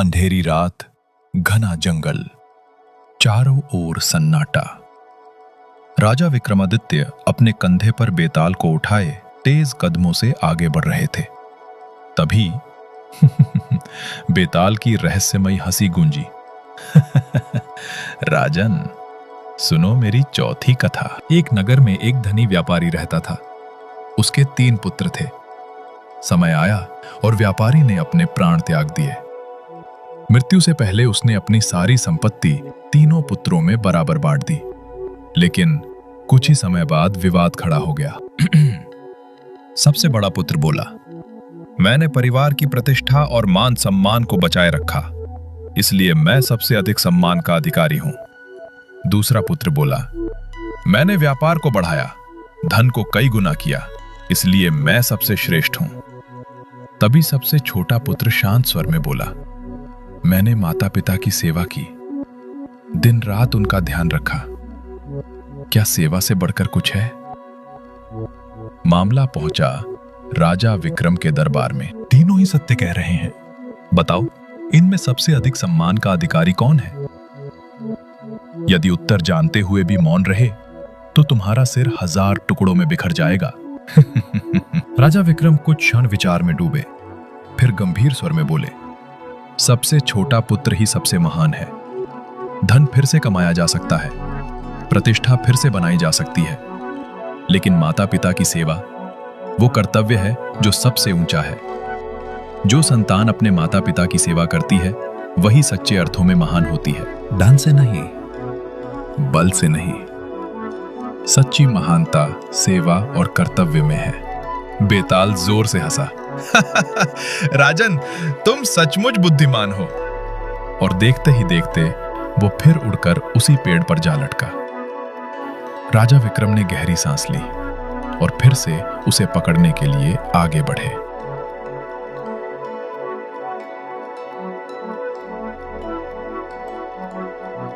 अंधेरी रात, घना जंगल, चारों ओर सन्नाटा। राजा विक्रमादित्य अपने कंधे पर बेताल को उठाए तेज कदमों से आगे बढ़ रहे थे। तभी बेताल की रहस्यमयी हंसी गूंजी। राजन, सुनो मेरी चौथी कथा। एक नगर में एक धनी व्यापारी रहता था। उसके 3 पुत्र थे। समय आया और व्यापारी ने अपने प्राण त्याग दिए। मृत्यु से पहले उसने अपनी सारी संपत्ति तीनों पुत्रों में बराबर बांट दी। लेकिन कुछ ही समय बाद विवाद खड़ा हो गया। सबसे बड़ा पुत्र बोला, मैंने परिवार की प्रतिष्ठा और मान सम्मान को बचाए रखा, इसलिए मैं सबसे अधिक सम्मान का अधिकारी हूं। दूसरा पुत्र बोला, मैंने व्यापार को बढ़ाया, धन को कई गुना किया, इसलिए मैं सबसे श्रेष्ठ हूं। तभी सबसे छोटा पुत्र शांत स्वर में बोला, मैंने माता पिता की सेवा की, दिन रात उनका ध्यान रखा, क्या सेवा से बढ़कर कुछ है? मामला पहुंचा राजा विक्रम के दरबार में। तीनों ही सत्य कह रहे हैं, बताओ इनमें सबसे अधिक सम्मान का अधिकारी कौन है? यदि उत्तर जानते हुए भी मौन रहे तो तुम्हारा सिर 1000 टुकड़ों में बिखर जाएगा। राजा विक्रम कुछ क्षण विचार में डूबे, फिर गंभीर स्वर में बोले, सबसे छोटा पुत्र ही सबसे महान है। धन फिर से कमाया जा सकता है, प्रतिष्ठा फिर से बनाई जा सकती है, लेकिन माता पिता की सेवा वो कर्तव्य है जो सबसे ऊंचा है। जो संतान अपने माता पिता की सेवा करती है वही सच्चे अर्थों में महान होती है। धन से नहीं, बल से नहीं, सच्ची महानता सेवा और कर्तव्य में है। बेताल जोर से हंसा। राजन, तुम सचमुच बुद्धिमान हो। और देखते ही देखते वो फिर उड़कर उसी पेड़ पर जा लटका। राजा विक्रम ने गहरी सांस ली और फिर से उसे पकड़ने के लिए आगे बढ़े।